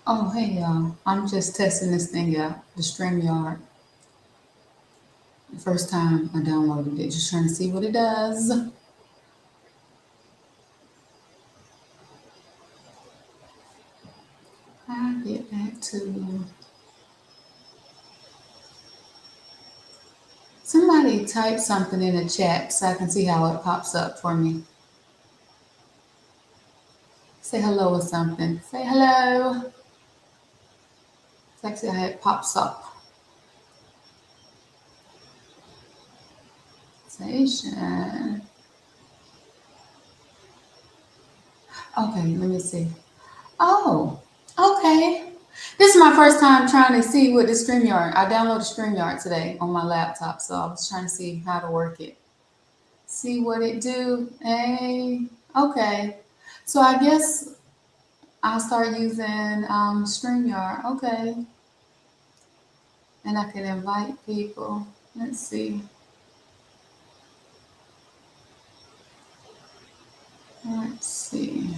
Oh, hey y'all. I'm just testing this thing out, the Streamyard. The first time I downloaded it, just trying to see what it does. I get back to somebody type something in the chat so I can see how it pops up for me. Say hello or something. Say hello. It's actually how it pops up. Station. Okay, let me see. Oh, okay. This is my first time trying to see what the StreamYard. I downloaded StreamYard today on my laptop, so I was trying to see how to work it. See what it do. Hey, okay. So I guess I'll start using StreamYard. Okay, and I can invite people. Let's see. Let's see.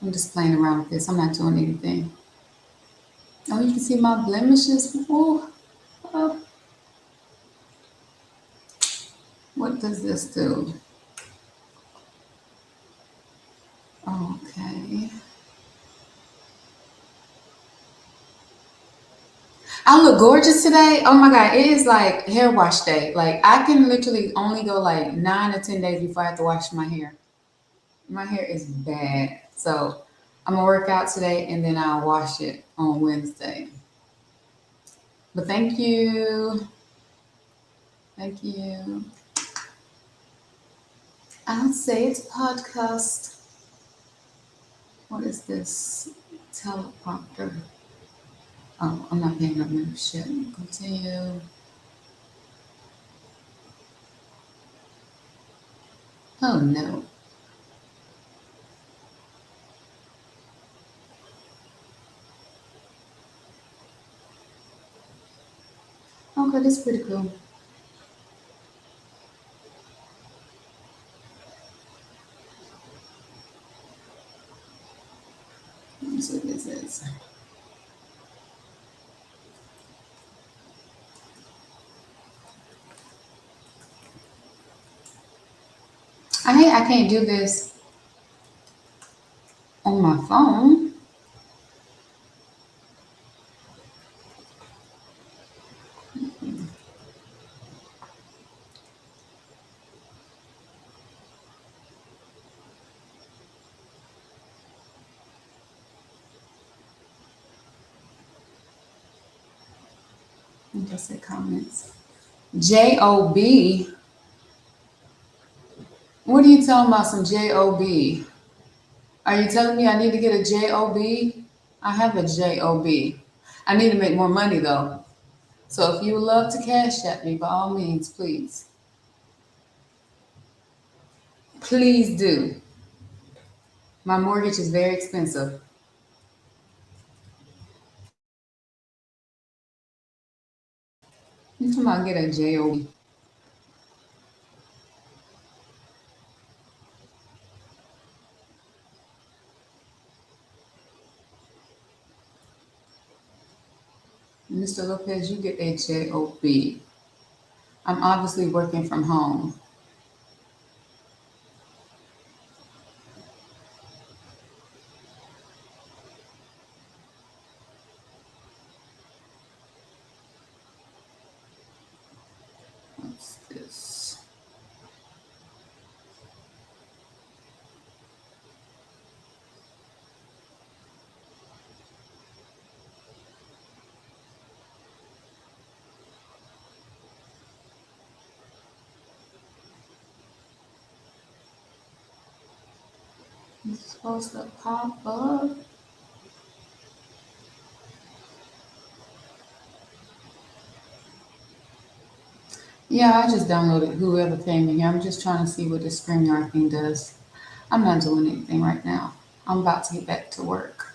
I'm just playing around with this. I'm not doing anything. Oh, you can see my blemishes. Ooh. Oh, what does this do? Okay. I look gorgeous today. Oh my God, it is like hair wash day. Like I can literally only go like 9 or 10 days before I have to wash my hair. My hair is bad. So I'm gonna work out today and then I'll wash it on Wednesday. But thank you. Thank you. I'll say it's podcast. What is this? Teleprompter. Oh, I'm not paying no membership. Continue. Oh no. Okay, that's pretty cool. Let me see what this is. I can't do this on my phone. I just say comments. Job. What are you talking about? Some job? Are you telling me I need to get a job? I have a job. I need to make more money though. So if you would love to cash at me, by all means, please, please do. My mortgage is very expensive. You talking about get a job? Mr. Lopez, you get a job. I'm obviously working from home. What's this? It's supposed to pop up. Yeah, I just downloaded whoever came in here. I'm just trying to see what this StreamYard thing does. I'm not doing anything right now. I'm about to get back to work.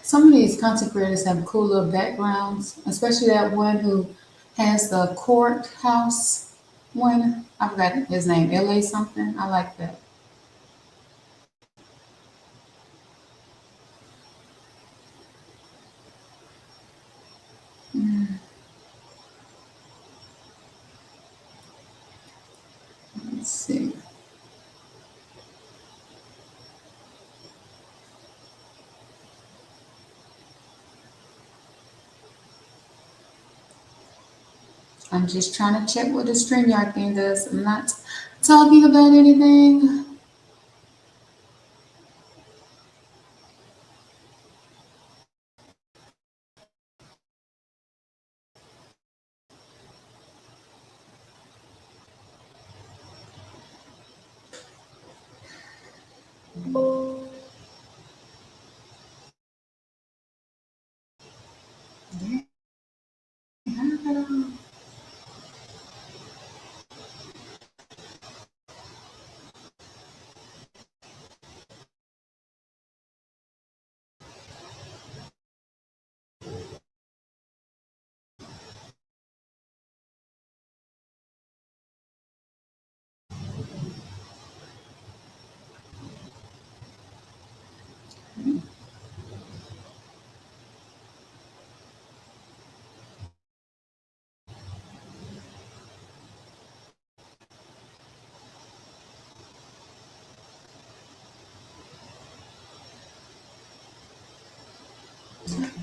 Some of these content creators have cool little backgrounds, especially that one who has the courthouse one. I forgot his name, LA something. I like that. Let's see. I'm just trying to check what the StreamYard thing does. I'm not talking about anything.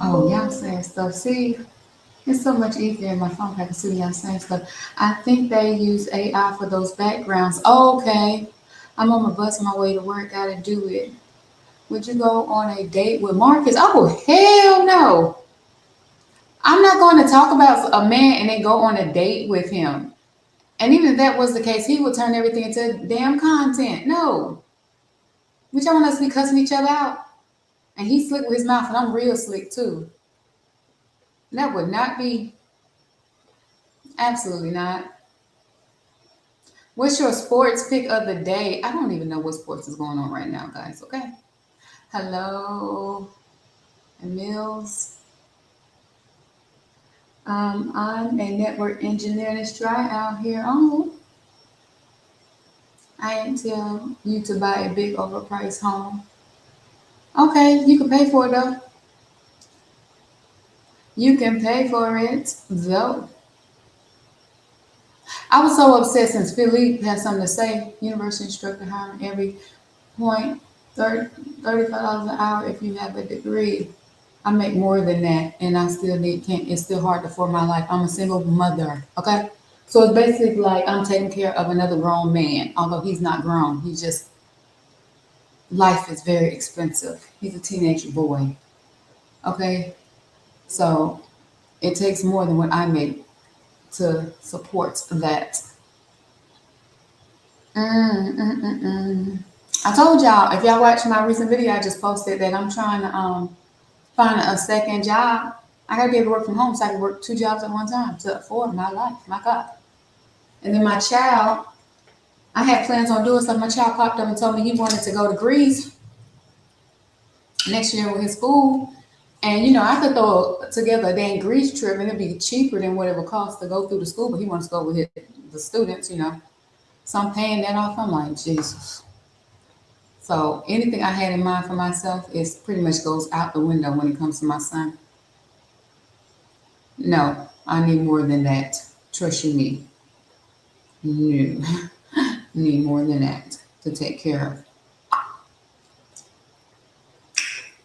Oh, y'all saying stuff. See, it's so much easier in my phone. I can see y'all saying stuff. I think they use AI for those backgrounds. Oh, okay. I'm on my bus on my way to work. Gotta do it. Would you go on a date with Marcus? Oh, hell no. I'm not going to talk about a man and then go on a date with him. And even if that was the case, he would turn everything into damn content. No. Would y'all want us to be cussing each other out? And he's slick with his mouth, and I'm real slick too. That would not be, absolutely not. What's your sports pick of the day? I don't even know what sports is going on right now, guys. Okay. Hello, Mills. I'm a network engineer. Let's try out here. Oh, I didn't tell you to buy a big overpriced home. Okay, you can pay for it though. You can pay for it though. I was so upset since Philippe had something to say. University instructor hiring every point, 30, $35 an hour if you have a degree. I make more than that, and I still can't. It's still hard to afford my life. I'm a single mother. Okay, so it's basically like I'm taking care of another grown man, although he's not grown. He's just life is very expensive. He's a teenage boy. Okay, so it takes more than what I make to support that. Mm, mm, mm, mm. I told y'all, if y'all watch my recent video, I just posted that I'm trying to find a second job. I gotta be able to work from home so I can work two jobs at one time to afford my life. My God. And then my child, I had plans on doing something. My child popped up and told me he wanted to go to Greece next year with his school. And you know, I could throw together a dang Greece trip and it'd be cheaper than what it would cost to go through the school, but he wants to go with the students, you know. So I'm paying that off. I'm like, Jesus. So anything I had in mind for myself is pretty much goes out the window when it comes to my son. No, I need more than that. Trust you me. No. Need more than that to take care of.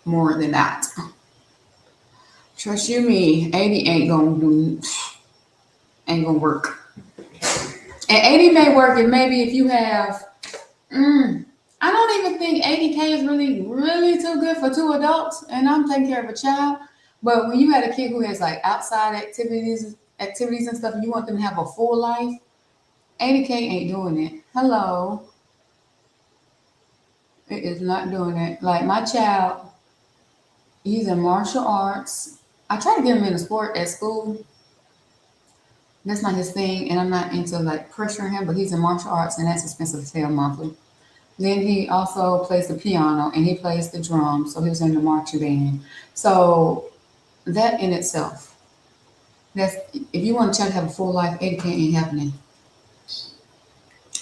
More than that. Trust you me. 80 ain't gonna work. And 80 may work and maybe if you have I don't even think 80K is really too good for two adults, and I'm taking care of a child. But when you had a kid who has like outside activities and stuff, and you want them to have a full life, 80K ain't doing it. Hello, it is not doing it. Like my child, he's in martial arts. I try to get him in a sport at school. That's not his thing, and I'm not into like pressuring him. But he's in martial arts, and that's expensive to hell monthly. Then he also plays the piano and he plays the drums. So he was in the marching band. So that in itself, that's if you want a child to have a full life, 80K ain't happening.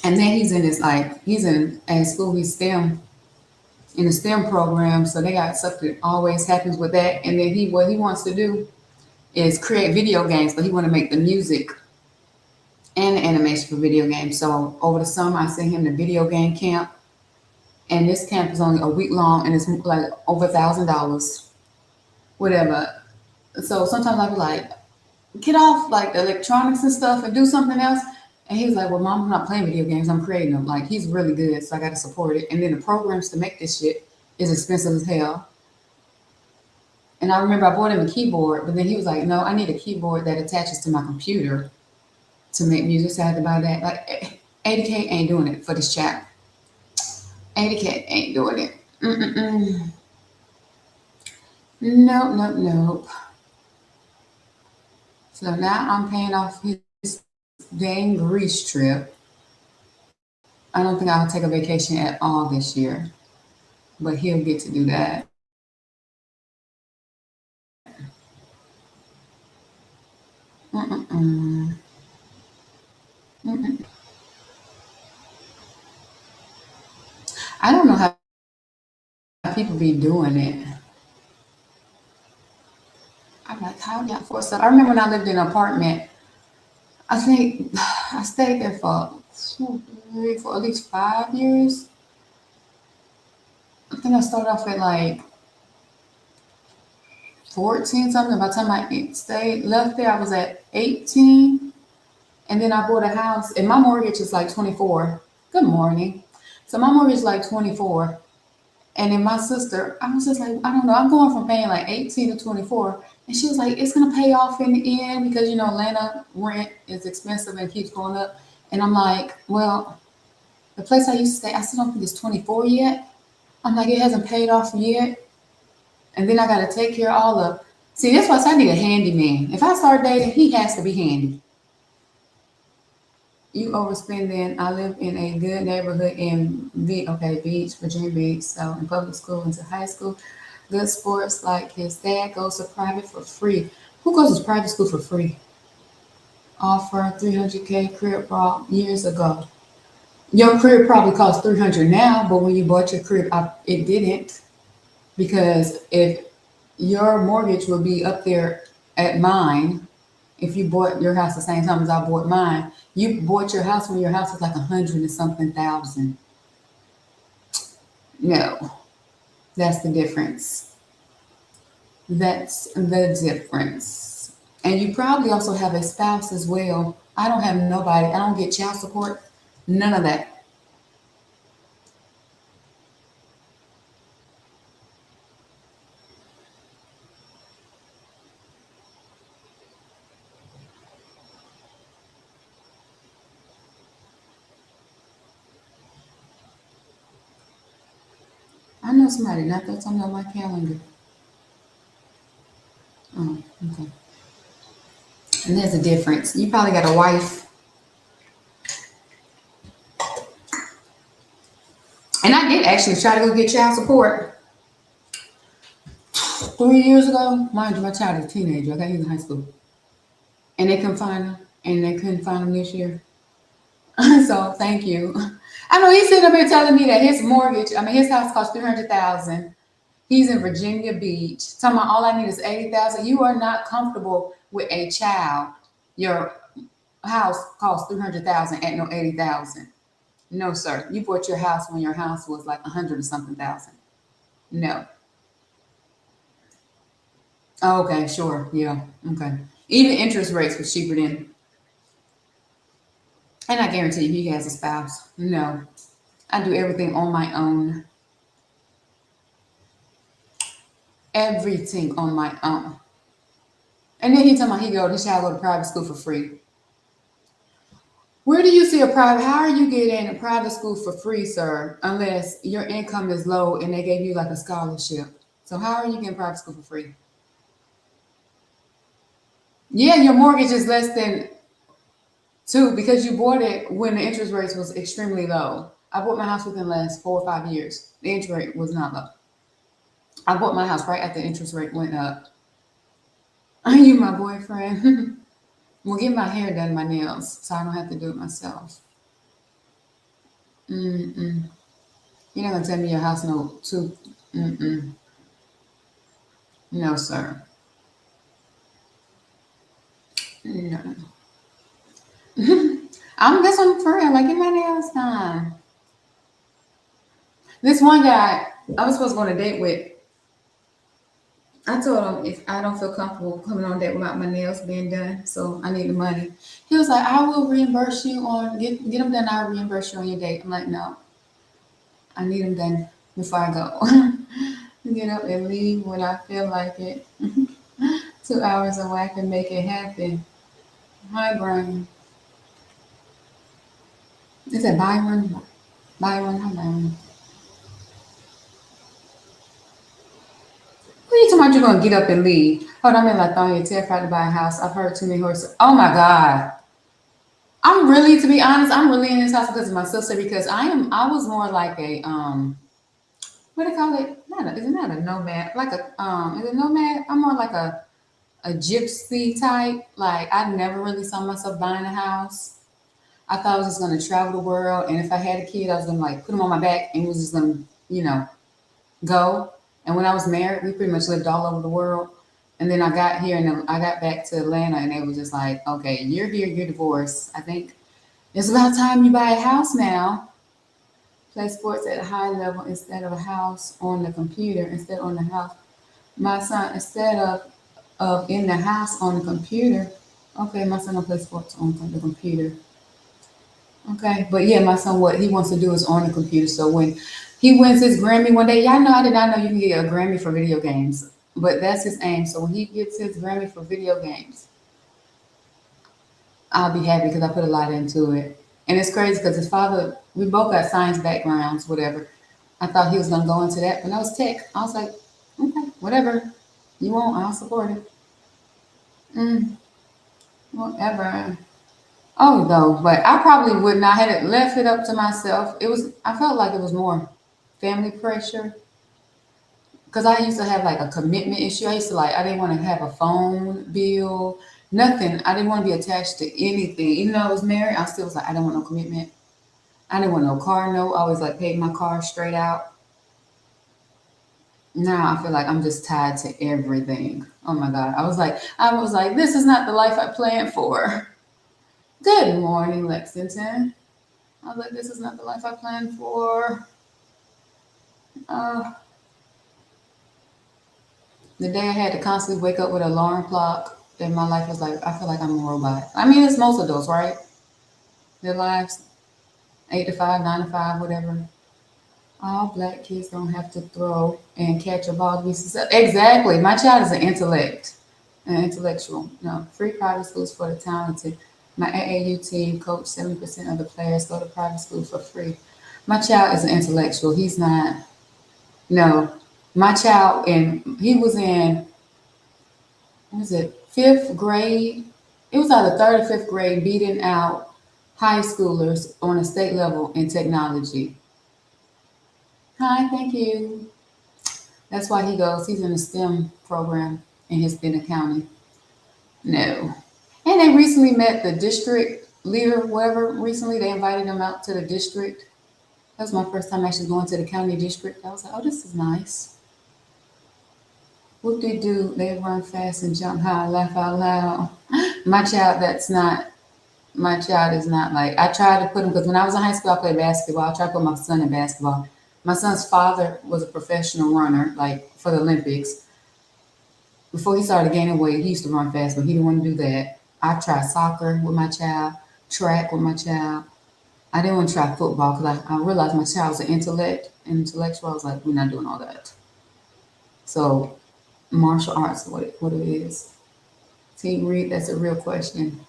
And then he's in his he's in at school, he's STEM in the STEM program. So they got stuff that always happens with that. And then what he wants to do is create video games, but he want to make the music and the animation for video games. So over the summer, I sent him to video game camp, and this camp is only a week long, and it's like over $1,000, whatever. So sometimes I be like, get off like the electronics and stuff and do something else. And he was like, well, Mom, I'm not playing video games. I'm creating them. Like, he's really good, so I got to support it. And then the programs to make this shit is expensive as hell. And I remember I bought him a keyboard, but then he was like, no, I need a keyboard that attaches to my computer to make music. So I had to buy that. Like, 80K ain't doing it for this chat. 80K ain't doing it. Mm-mm-mm. Nope, nope, nope. So now I'm paying off his dang Greece trip. I don't think I'll take a vacation at all this year, but he'll get to do that. Mm-mm-mm. Mm-mm. I don't know how people be doing it. I'm like, how y'all force up? I remember when I lived in an apartment, I think I stayed there for at least 5 years. I think I started off at like 14 something. By the time I left there, I was at 18. And then I bought a house, and my mortgage is like 24. Good morning. So my mortgage is like 24. And then my sister, I was just like, I don't know, I'm going from paying like 18 to 24. And she was like, it's going to pay off in the end because, Atlanta rent is expensive and keeps going up. And I'm like, well, the place I used to stay, I still don't think it's 24 yet. I'm like, it hasn't paid off yet. And then I got to take care of all the, see, that's why I need a handyman. If I start dating, he has to be handy. You overspending. I live in a good neighborhood in Beach, Virginia Beach. So in public school into high school, good sports. Like his dad goes to private for free. Who goes to private school for free? Offer 300K crib bought years ago. Your crib probably costs 300 now, but when you bought your crib, it didn't, because if your mortgage would be up there at mine. If you bought your house the same time as I bought mine, you bought your house when your house was like 100 and something thousand. No, that's the difference. That's the difference. And you probably also have a spouse as well. I don't have nobody. I don't get child support. None of that. I know somebody, not that's on my calendar. Oh, okay. And there's a difference. You probably got a wife. And I did actually try to go get child support 3 years ago. Mind you, my child is a teenager. Okay, he's in high school. And they couldn't find him. And they couldn't find him this year. So thank you. I know he's sitting up here telling me that his house costs 300,000. He's in Virginia Beach. Talking about all I need is 80,000. You are not comfortable with a child. Your house costs 300,000 at no 80,000. No, sir. You bought your house when your house was like 100 or something thousand. No. Oh, okay, sure. Yeah. Okay. Even interest rates was cheaper then. And I guarantee you he has a spouse. No. I do everything on my own. Everything on my own. And then he told me his child go to private school for free. Where do you see how are you getting a private school for free, sir? Unless your income is low and they gave you like a scholarship. So how are you getting private school for free? Yeah, your mortgage is less than two because you bought it when the interest rates was extremely low. I bought my house within the last 4 or 5 years. The interest rate was not low. I bought my house right after the interest rate went up. Are you my boyfriend? Well, get my hair done, my nails, so I don't have to do it myself. Mm-mm. You're not gonna tell me your house no too. Mm-mm. No, sir. No. I'm this one for real. Like, get my nails done. This one guy I was supposed to go on a date with, I told him if I don't feel comfortable coming on a date without my nails being done, so I need the money. He was like, I will reimburse you on get them done. I'll reimburse you on your date. I'm like, no, I need them done before I go. Get up and leave when I feel like it. 2 hours away, I can make it happen. Hi, Brian. Is it Byron? Byron, hi, Byron. What are you talking about? You're gonna get up and leave? Hold on, I'm in Lithonia, terrified to buy a house. I've heard too many horses. Oh my God. I'm really, to be honest, I'm really in this house because of my sister. Because I was more like a what do they call it? Not a, is it not a nomad? Like a is it nomad? I'm more like a gypsy type. Like I never really saw myself buying a house. I thought I was just gonna travel the world, and if I had a kid, I was gonna like put him on my back and was just gonna, go. And when I was married, we pretty much lived all over the world. And then I got here and then I got back to Atlanta, and they was just like, okay, you're here, you're divorced. I think it's about time you buy a house now. Play sports at a high level instead of a house on the computer, instead on the house. My son, instead of in the house on the computer. Okay, my son will play sports on the computer. Okay, but yeah, my son, what he wants to do is on the computer. So when he wins his Grammy one day, y'all know I did not know you can get a Grammy for video games, but that's his aim. So when he gets his Grammy for video games, I'll be happy because I put a lot into it. And it's crazy because his father, we both got science backgrounds, whatever. I thought he was gonna go into that, but I was tech. I was like, okay, whatever you want, I'll support it. Mm, whatever. Oh no, but I probably would not had it left it up to myself. It was I felt like it was more family pressure because I used to have like a commitment issue. I used to like I didn't want to have a phone bill, nothing. I didn't want to be attached to anything. Even though I was married, I still was like I don't want no commitment. I didn't want no car note. I always like paid my car straight out. Now I feel like I'm just tied to everything. Oh my God. I was like, this is not the life I planned for. Good morning, Lexington. I was like, this is not the life I planned for. Uh, the day I had to constantly wake up with an alarm clock, then my life was like, I feel like I'm a robot. I mean, it's most of those, right? Their lives, 8 to 5, 9 to 5, whatever. All black kids don't have to throw and catch a ball to be successful. Exactly. My child is an intellectual. No, free private schools for the talented. My AAU team coach 70% of the players go to private schools for free. My child is an intellectual. He's not. No, my child, and he was in, what was it, fifth grade? It was either third or fifth grade, beating out high schoolers on a state level in technology. Hi, thank you. That's why he goes. He's in a STEM program in his Benton County. No. And they recently met the district leader, whatever. Recently, they invited him out to the district. That was my first time actually going to the county district. I was like, oh, this is nice. What they do, they run fast and jump high, laugh out loud. My child, my child is not like, I tried to put him, because when I was in high school, I played basketball. I tried to put my son in basketball. My son's father was a professional runner, like for the Olympics. Before he started gaining weight, he used to run fast, but he didn't want to do that. I tried soccer with my child, track with my child. I didn't want to try football because I realized my child was an intellectual. I was like, we're not doing all that. So martial arts, what it is. Team Reed, that's a real question.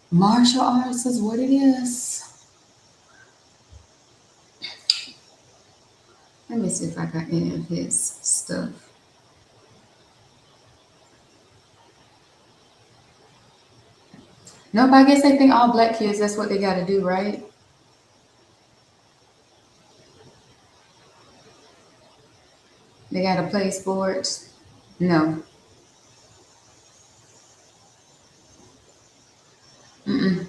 Martial arts is what it is. Let me see if I got any of his stuff. Nope, I guess they think all black kids, that's what they got to do, right? They got to play sports. No. Mm-mm.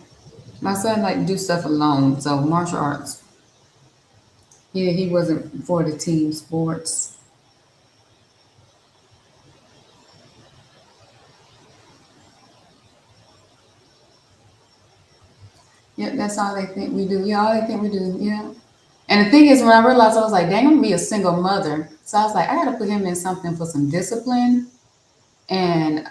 My son like to do stuff alone. So martial arts. Yeah, he wasn't for the team sports. Yep, that's all they think we do. Yeah, all they think we do. Yeah. And the thing is, when I realized, I was like, dang, I'm gonna be a single mother. So I was like, I gotta put him in something for some discipline. And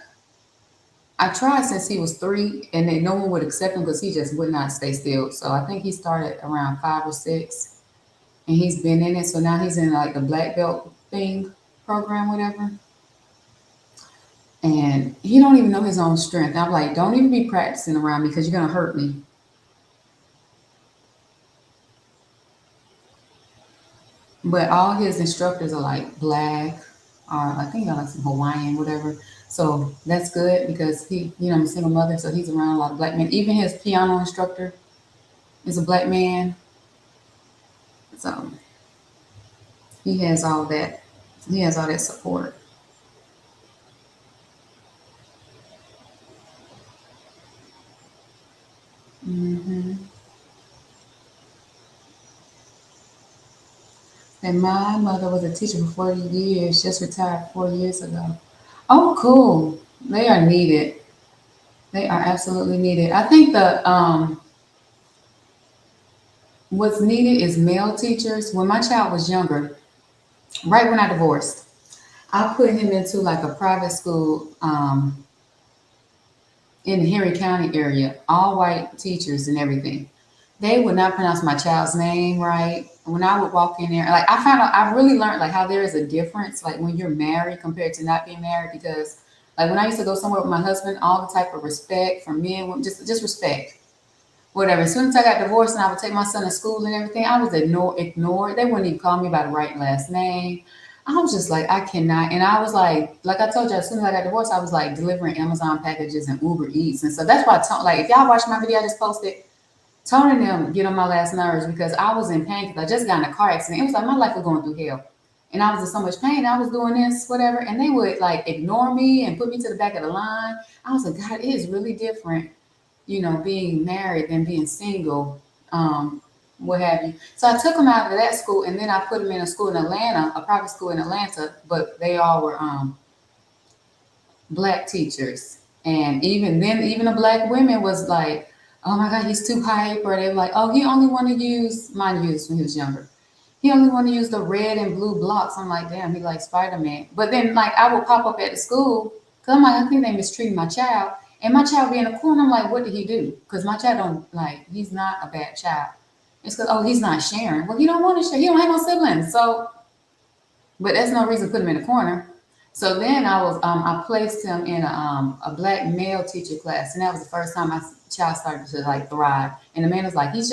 I tried since he was 3, and then no one would accept him because he just would not stay still. So I think he started around 5 or 6, and he's been in it. So now he's in like the black belt thing program, whatever. And he don't even know his own strength. I'm like, don't even be practicing around me because you're gonna hurt me. But all his instructors are like black, or I think they're like some Hawaiian, whatever. So that's good because I'm a single mother, so he's around a lot of black men. Even his piano instructor is a black man. So he has all that. He has all that support. hmm And my mother was a teacher for 40 years, just retired 4 years ago. Oh, cool. They are needed. They are absolutely needed. I think the what's needed is male teachers. When my child was younger, right when I divorced, I put him into like a private school in the Henry County area, all white teachers and everything. They would not pronounce my child's name right. When I would walk in there, like I found out, I really learned like how there is a difference, like when you're married compared to not being married. Because like when I used to go somewhere with my husband, all the type of respect from men, just respect, whatever. As soon as I got divorced and I would take my son to school and everything, I was ignored. They wouldn't even call me by the right last name. I was just like, I cannot. And I was like I told you, as soon as I got divorced, I was like delivering Amazon packages and Uber Eats and stuff. That's why like if y'all watch my video I just posted, Tony and them get on my last nerves because I was in pain because I just got in a car accident. It was like my life was going through hell. And I was in so much pain. I was doing this, whatever. And they would like ignore me and put me to the back of the line. I was like, God, it is really different, being married than being single, what have you. So I took him out of that school and then I put him in a school in Atlanta, a private school in Atlanta, but they all were black teachers. And even then, even the black women was like, oh my God, he's too hyper. They were like, oh, he only want to use, mine used when he was younger. He only want to use the red and blue blocks. I'm like, damn, he like Spider-Man. But then like I would pop up at the school because I'm like, I think they mistreated my child. And my child be in the corner. I'm like, what did he do? Because my child don't like, he's not a bad child. It's because, oh, he's not sharing. Well, he don't want to share. He don't have no siblings. So, but that's no reason to put him in the corner. So then I placed him in a black male teacher class, and that was the first time my child started to like thrive. And the man was like, he's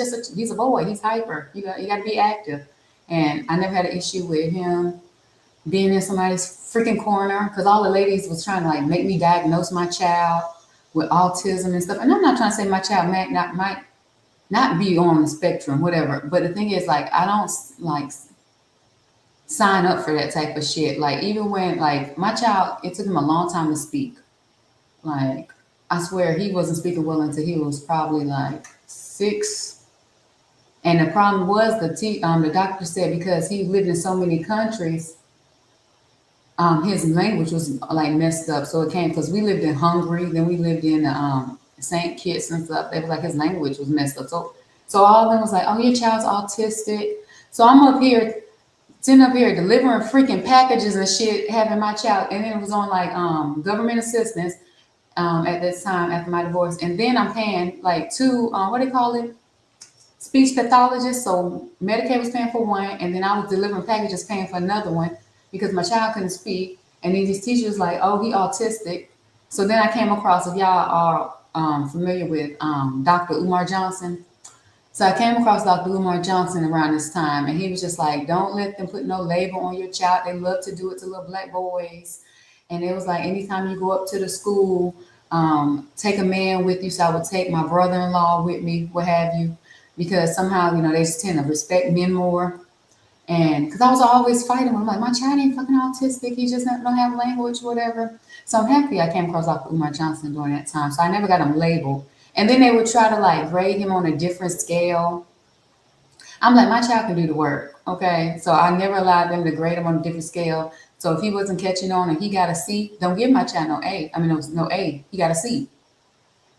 a boy, he's hyper. You got to be active. And I never had an issue with him being in somebody's freaking corner because all the ladies was trying to like make me diagnose my child with autism and stuff. And I'm not trying to say my child might not be on the spectrum, whatever. But the thing is, like, I don't like sign up for that type of shit. Like, even when, like, my child, it took him a long time to speak. Like, I swear he wasn't speaking well until he was probably like 6. And the problem was the doctor said because he lived in so many countries, his language was like messed up. So it came because we lived in Hungary, then we lived in St. Kitts and stuff. They was like his language was messed up. So all of them was like, oh, your child's autistic. So I'm up here, sitting up here delivering freaking packages and shit, having my child, and then it was on like government assistance at this time after my divorce. And then I'm paying like 2, what do they call it? Speech pathologists. So Medicaid was paying for one, and then I was delivering packages paying for another one because my child couldn't speak. And then these teachers like, oh, he autistic. So then I came across, if y'all are familiar with Dr. Umar Johnson. So I came across Dr. Umar Johnson around this time, and he was just like, don't let them put no label on your child. They love to do it to little black boys. And it was like, anytime you go up to the school, take a man with you. So I would take my brother-in-law with me, what have you, because somehow, they just tend to respect men more. And because I was always fighting with him, like, my child ain't fucking autistic. He just don't have language, whatever. So I'm happy I came across Dr. Umar Johnson during that time. So I never got him labeled. And then they would try to like grade him on a different scale. I'm like, my child can do the work. Okay. So I never allowed them to grade him on a different scale. So if he wasn't catching on and he got a C, don't give my child no A. I mean, it was no A. He got a C.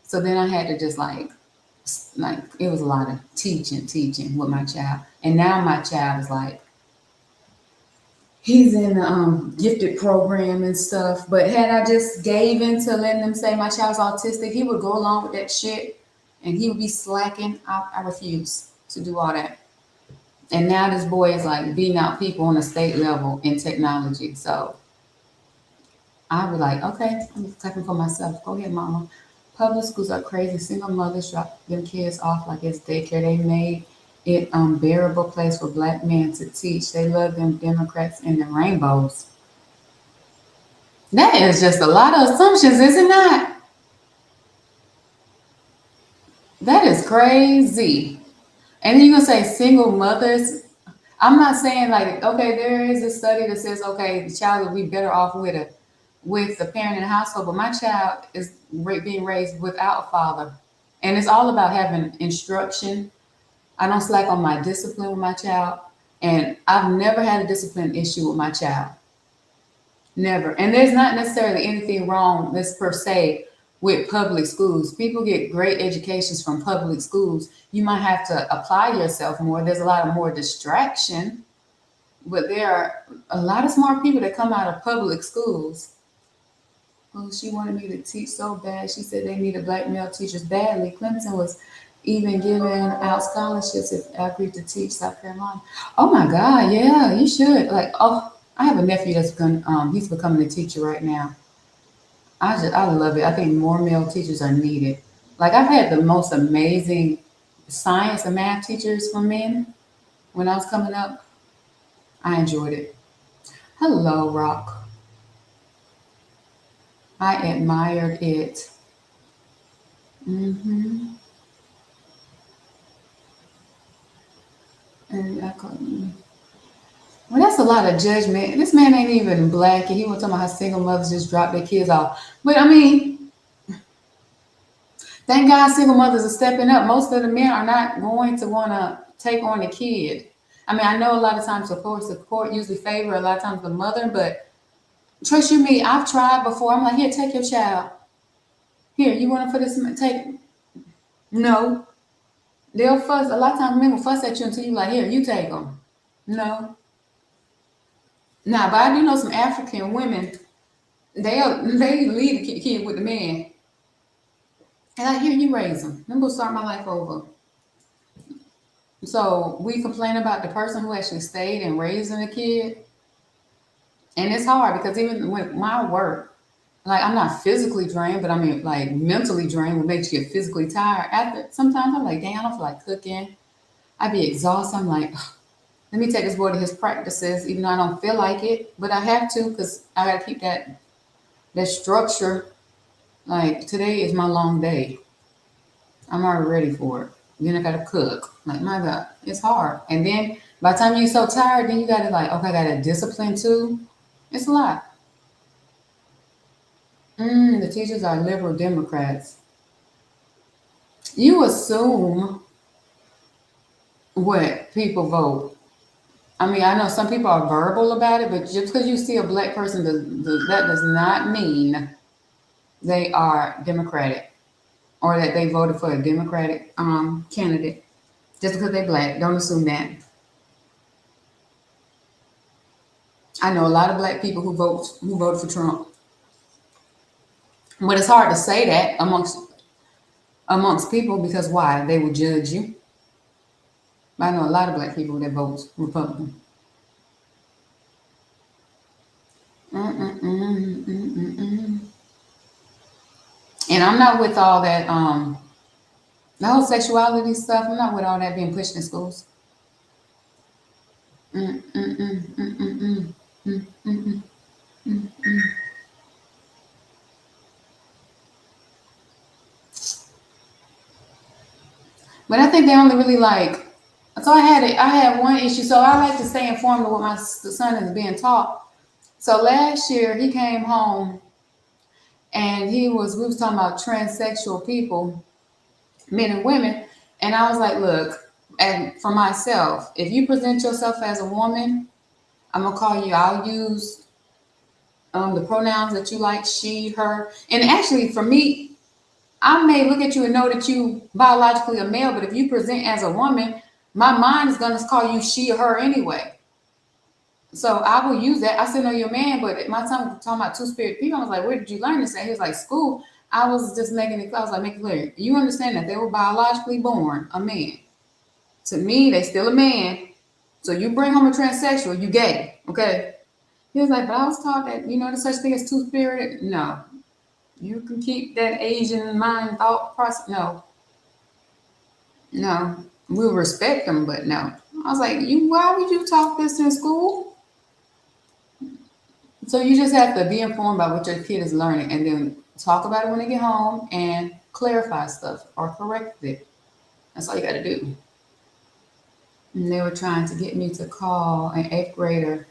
So then I had to just like it was a lot of teaching with my child. And now my child is like, he's in the gifted program and stuff. But had I just gave in to letting them say my child's autistic, he would go along with that shit and he would be slacking. I refuse to do all that. And now this boy is like beating out people on a state level in technology. So I was like, okay, I'm clapping for myself. Go ahead, mama. Public schools are crazy. Single mothers drop them kids off like it's daycare. They made it unbearable place for black men to teach. They love them Democrats and the rainbows. That is just a lot of assumptions, is it not? That is crazy. And then you're gonna say single mothers. I'm not saying like, okay, there is a study that says, okay, the child will be better off with the parent in the household, but my child is being raised without a father. And it's all about having instruction. I don't slack on my discipline with my child. And I've never had a discipline issue with my child. Never. And there's not necessarily anything wrong, this per se, with public schools. People get great educations from public schools. You might have to apply yourself more. There's a lot of more distraction, but there are a lot of smart people that come out of public schools. Oh, she wanted me to teach so bad. She said they needed black male teachers badly. Clemson was even giving out scholarships if I agreed to teach South Carolina. Oh my God, yeah, you should. Like, oh, I have a nephew that's going. He's becoming a teacher right now. I love it. I think more male teachers are needed. Like I've had the most amazing science and math teachers for men when I was coming up. I enjoyed it. Hello, Rock. I admired it. Mm-hmm. And I call well, that's a lot of judgment. This man ain't even black, and he was talking about how single mothers just drop their kids off. But I mean, thank God single mothers are stepping up. Most of the men are not going to want to take on a kid. I mean, I know a lot of times, of course, the court usually favor a lot of times the mother, but trust you me, I've tried before. I'm like, here, take your child. Here, you want to put this? Take. No, they'll fuss. A lot of times men will fuss at you until you like, here, you take them. No. Now, but I do know some African women. They leave the kid with the man. And like, here, you raise them. I'm gonna start my life over. So we complain about the person who actually stayed and raising the kid. And it's hard because even with my work, like I'm not physically drained, but I mean like mentally drained, what makes you get physically tired. After sometimes I'm like, damn, I don't feel like cooking. I'd be exhausted. I'm like, ugh, let me take this boy to his practices, even though I don't feel like it, but I have to because I gotta keep that structure. Like today is my long day. I'm already ready for it. Then I gotta cook. Like my God, it's hard. And then by the time you're so tired, then you gotta like, okay, I gotta discipline too. It's a lot. The teachers are liberal Democrats. You assume what people vote. I mean, I know some people are verbal about it, but just because you see a black person, that does not mean they are Democratic or that they voted for a Democratic candidate. Just because they're black, don't assume that. I know a lot of black people who voted for Trump, but it's hard to say that amongst people because why? They will judge you. But I know a lot of black people that vote Republican. Mm-mm-mm-mm-mm-mm. And I'm not with all that the whole sexuality stuff. I'm not with all that being pushed in schools. Mm-mm-mm-mm-mm-mm. Mm-mm-mm. But I think they only really like, So I had one issue. So I like to stay informed of what my son is being taught. So last year he came home and we was talking about transsexual people, men and women, and I was like, look, and for myself, if you present yourself as a woman, I'm gonna call you. I'll use the pronouns that you like, she, her, and actually for me, I may look at you and know that you biologically a male, but if you present as a woman, my mind is gonna call you she or her anyway. So I will use that. I still know you're a man, but my son was talking about two-spirit people. I was like, where did you learn this? And he was like, school. I was just making it clear. I was like, make it clear. You understand that they were biologically born a man. To me, they still a man. So you bring home a transsexual, you gay. Okay. He was like, but I was taught that, there's such thing as two-spirit. No. You can keep that Asian mind thought process. No. No. We'll respect them, but no. I was like, why would you talk this in school? So you just have to be informed about what your kid is learning and then talk about it when they get home and clarify stuff or correct it. That's all you got to do. And they were trying to get me to call an eighth grader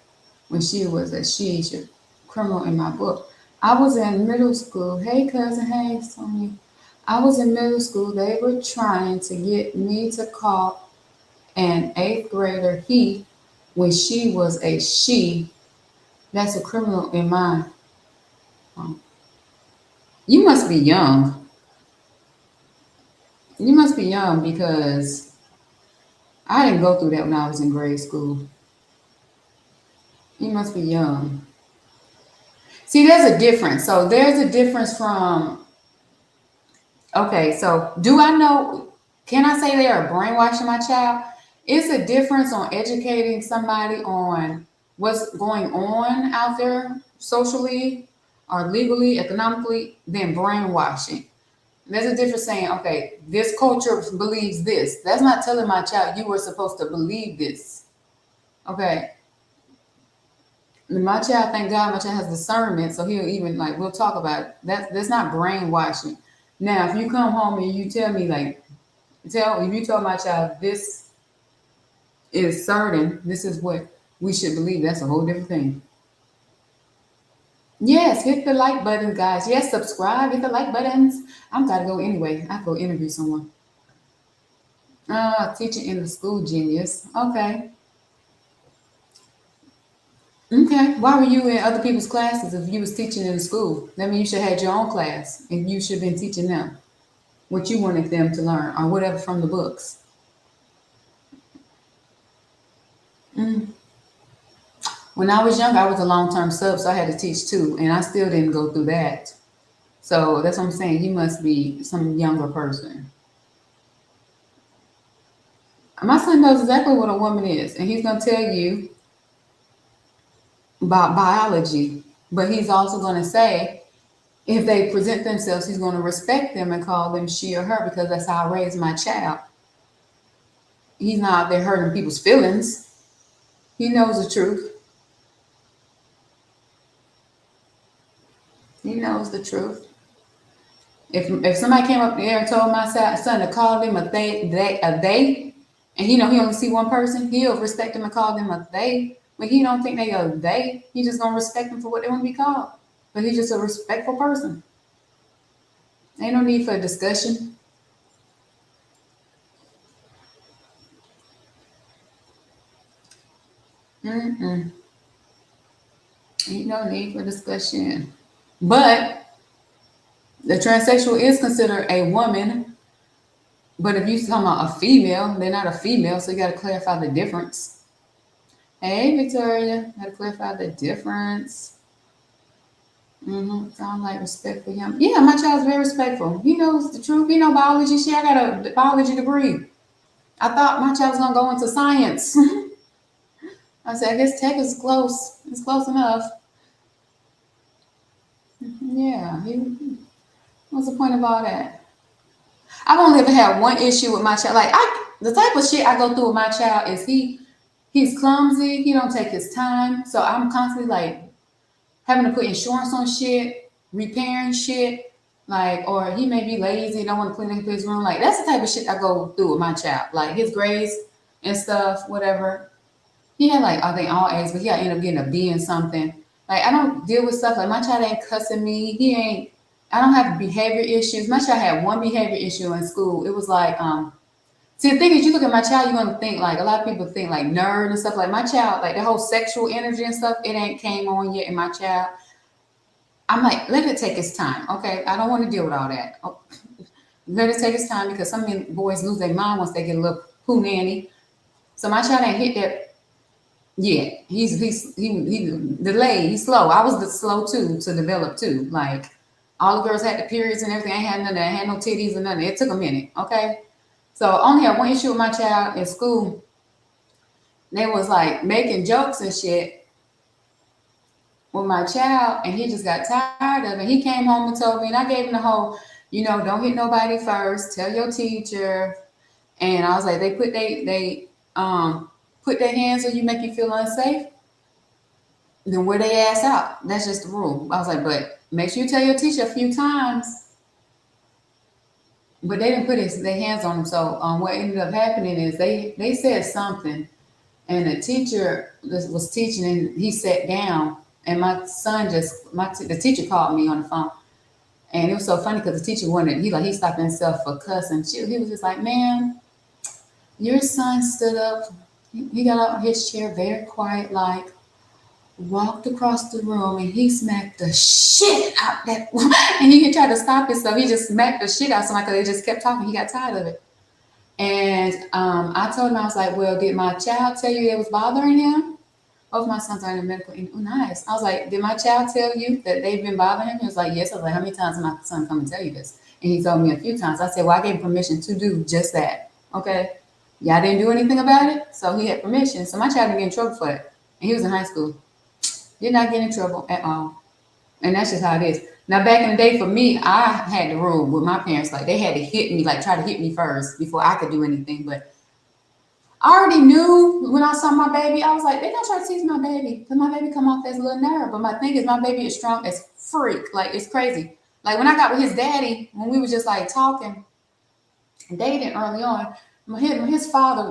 when she was a criminal in my book. I was in middle school. Hey, cousin. Hey, Sonia. I was in middle school. They were trying to get me to call an eighth grader he when she was a she. That's a criminal in mine. You must be young. You must be young because I didn't go through that when I was in grade school. You must be young. See, there's a difference. So there's a difference from, okay, so can I say they are brainwashing my child? It's a difference on educating somebody on what's going on out there socially or legally, economically, than brainwashing. There's a difference saying, okay, this culture believes this. That's not telling my child you were supposed to believe this. Okay. My child, thank God, my child has discernment, so he'll even we'll talk about it. That's not brainwashing. Now, if you come home and you tell me if you tell my child this is certain, this is what we should believe, that's a whole different thing. Yes, hit the like button, guys. Yes, subscribe, hit the like buttons. I'm gotta go anyway. I have to go interview someone. Teaching in the school, genius. Okay. Okay. Why were you in other people's classes if you was teaching in the school? That means you should have had your own class and you should have been teaching them what you wanted them to learn or whatever from the books. When I was young, I was a long-term sub, so I had to teach too, and I still didn't go through that. So that's what I'm saying. You must be some younger person. My son knows exactly what a woman is, and he's going to tell you about biology, but he's also going to say, if they present themselves, he's going to respect them and call them she or her because that's how I raised my child. He's not out there hurting people's feelings. He knows the truth. He knows the truth. If somebody came up there and told my son to call them a they, and he only see one person, he'll respect them and call them a they. But he don't think they a they. He just gonna respect them for what they want to be called. But he's just a respectful person. Ain't no need for a discussion. Ain't no need for discussion. But the transsexual is considered a woman. But if you're talking about a female, they're not a female, so you got to clarify the difference. Hey, Victoria, got to clarify the difference. Sound like respectful young. Yeah, my child's very respectful. He knows the truth. He knows biology. I got a biology degree. I thought my child was going to go into science. I said, I guess tech is close. It's close enough. Yeah. What's the point of all that? I've only ever had one issue with my child. The type of shit I go through with my child is he's clumsy. He don't take his time. So I'm constantly having to put insurance on shit, repairing shit, or he may be lazy, don't want to clean up his room. That's the type of shit I go through with my child. His grades, and stuff, whatever. He had like, I think all A's, but he ended up getting a B in something. Like, I don't deal with stuff like my child ain't cussing me. He ain't, I don't have behavior issues. My child had one behavior issue in school. It was like, see, the thing is, you look at my child, you're gonna think like a lot of people think like nerd and stuff. Like my child, like the whole sexual energy and stuff, it ain't came on yet in my child. I'm like, let it take its time, okay? I don't want to deal with all that. Oh, let it take its time because some boys lose their mind once they get a little poo nanny. So my child ain't hit that yet. He delayed. He's slow. I was the slow too to develop too. Like all the girls had the periods and everything. I ain't had none of that. I had no titties and nothing. It took a minute, okay? So I only had one issue with my child in school. They was like making jokes and shit with my child, and he just got tired of it. He came home and told me, and I gave him the whole, don't hit nobody first. Tell your teacher. And I was like, they put their hands on you, make you feel unsafe. Then wear their ass out. That's just the rule. I was like, but make sure you tell your teacher a few times. But they didn't put their hands on him. So what ended up happening is they said something, and the teacher was teaching, and he sat down, and my son the teacher called me on the phone, and it was so funny because the teacher he stopped himself for cussing. He was just like, man, your son stood up, he got out of his chair very quiet, like walked across the room, and he smacked the shit out that and he tried to stop himself. He just smacked the shit out somebody because they just kept talking. He got tired of it. And I told him, I was like, well, did my child tell you it was bothering him? Both my sons are in the medical. Oh, nice. I was like, did my child tell you that they've been bothering him? He was like, yes. I was like, how many times did my son come and tell you this? And he told me a few times. I said, well, I gave him permission to do just that. Okay. Y'all didn't do anything about it, so he had permission. So my child didn't get in trouble for it. And he was in high school. Did not get in trouble at all. And that's just how it is. Now, back in the day, for me, I had the rule with my parents, like they had to hit me, like try to hit me first before I could do anything. But I already knew when I saw my baby, I was like, they're not trying to tease my baby because my baby come off as a little nerd. But my thing is, my baby is strong as freak. Like, it's crazy. Like, when I got with his daddy, when we was just like talking, dating early on, his father,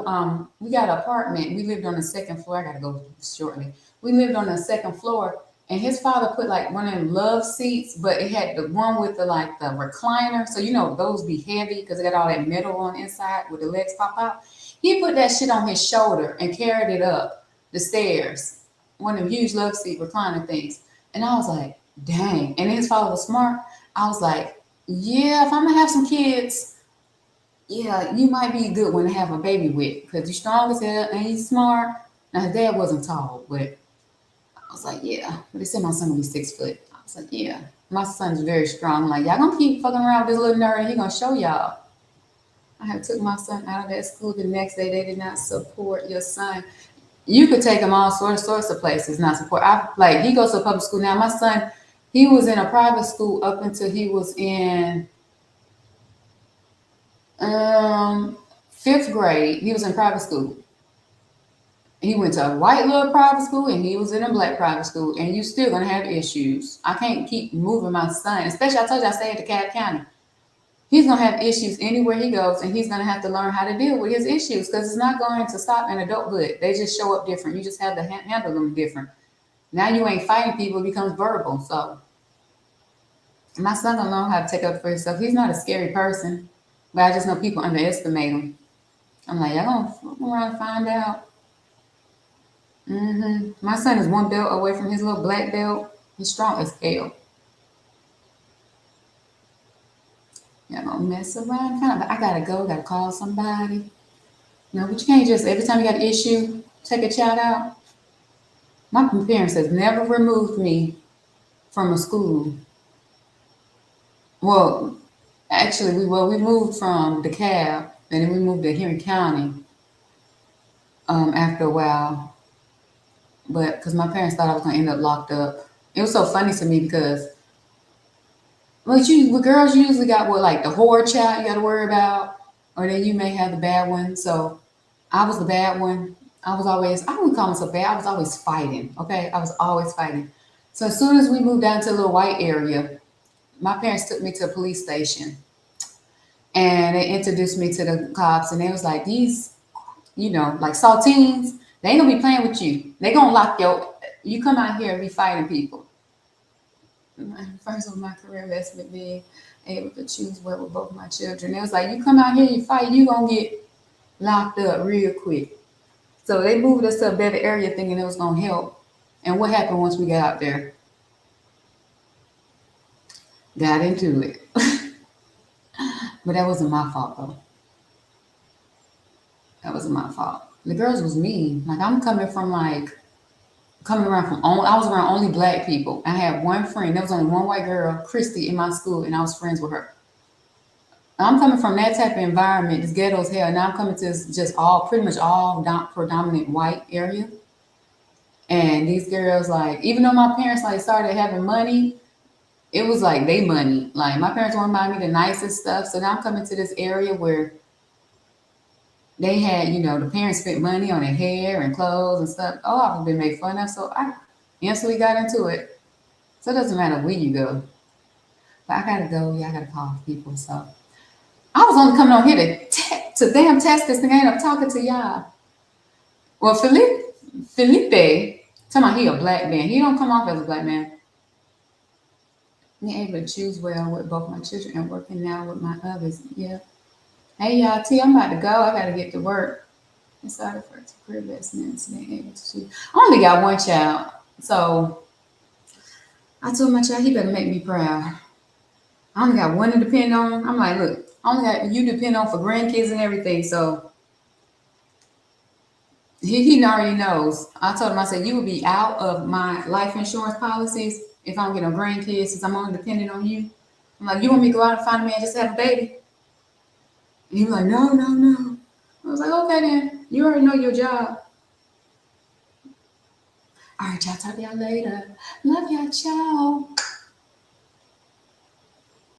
we got an apartment. We lived on the second floor. I got to go shortly. We lived on the second floor, and his father put like one of them love seats, but it had the one with the recliner. So, those be heavy because it got all that metal on the inside where the legs pop out. He put that shit on his shoulder and carried it up the stairs. One of them huge love seat recliner things. And I was like, dang. And his father was smart. I was like, yeah, if I'm going to have some kids, yeah, you might be a good one to have a baby with because you're strong as hell and he's smart. Now, his dad wasn't tall, but I was like, yeah. But they said my son will be 6 foot. I was like, yeah. My son's very strong. Like, y'all gonna keep fucking around with this little nerd and he gonna show y'all. I have took my son out of that school the next day. They did not support your son. You could take him all sorts of places, not support. He goes to a public school now. My son, he was in a private school up until he was in 5th grade. He was in private school. He went to a white little private school and he was in a black private school, and you still gonna have issues. I can't keep moving my son, especially I told you I stay at DeKalb County. He's gonna have issues anywhere he goes, and he's gonna have to learn how to deal with his issues because it's not going to stop in adulthood. They just show up different. You just have to handle them different. Now you ain't fighting people, it becomes verbal. So my son gonna learn how to take up for himself. He's not a scary person, but I just know people underestimate him. I'm like, y'all gonna fuck around and find out. My son is one belt away from his little black belt. He's strong as hell. Y'all gonna mess around. I gotta go. Gotta call somebody. But you can't just every time you got an issue, take a child out. My parents has never removed me from a school. Well, actually, we moved from DeKalb, and then we moved to Henry County. After a while. But because my parents thought I was going to end up locked up. It was so funny to me because girls usually got the whore child you got to worry about, or then you may have the bad one. So I was the bad one. I wouldn't call myself bad. I was always fighting. Okay. I was always fighting. So as soon as we moved down to a little white area, my parents took me to a police station and they introduced me to the cops, and they was like, these like saltines, they ain't gonna be playing with you. They gonna lock you come out here and be fighting people. First of my career investment being able to choose where with both my children. It was like, you come out here, you fight, you gonna get locked up real quick. So they moved us to a better area thinking it was gonna help. And what happened once we got out there? Got into it. But that wasn't my fault though. That wasn't my fault. The girls was mean. Like I'm coming around from I was around only black people. I had one friend. There was only one white girl, Christy, in my school, and I was friends with her. I'm coming from that type of environment, it's ghetto as hell. Now I'm coming to this just pretty much all predominant white area. And these girls, like, even though my parents like started having money, it was like they money. Like my parents want to buy me the nicest stuff. So now I'm coming to this area where they had, the parents spent money on their hair and clothes and stuff. Oh, I've been made fun of. So I instantly got into it. So it doesn't matter where you go. But I gotta go. Yeah, I gotta call people. So I was only coming on here to damn test this thing. I ended up talking to y'all. Well, Felipe, talking about he a black man. He don't come off as a black man. Being able to choose well with both my children and working now with my others. Yeah. Hey y'all, T, I'm about to go. I gotta get to work. Decided for career investments and being able to choose. I only got one child, so I told my child he better make me proud. I only got one to depend on. I'm like, look, I only got you to depend on for grandkids and everything. So he already knows. I told him, I said, you will be out of my life insurance policies if I don't get no grandkids, since I'm only dependent on you. I'm like, you want me to go out and find a man just to have a baby? And he was like, no, no, no. I was like, okay then. You already know your job. All right, y'all. Talk to y'all later. Love y'all. Ciao.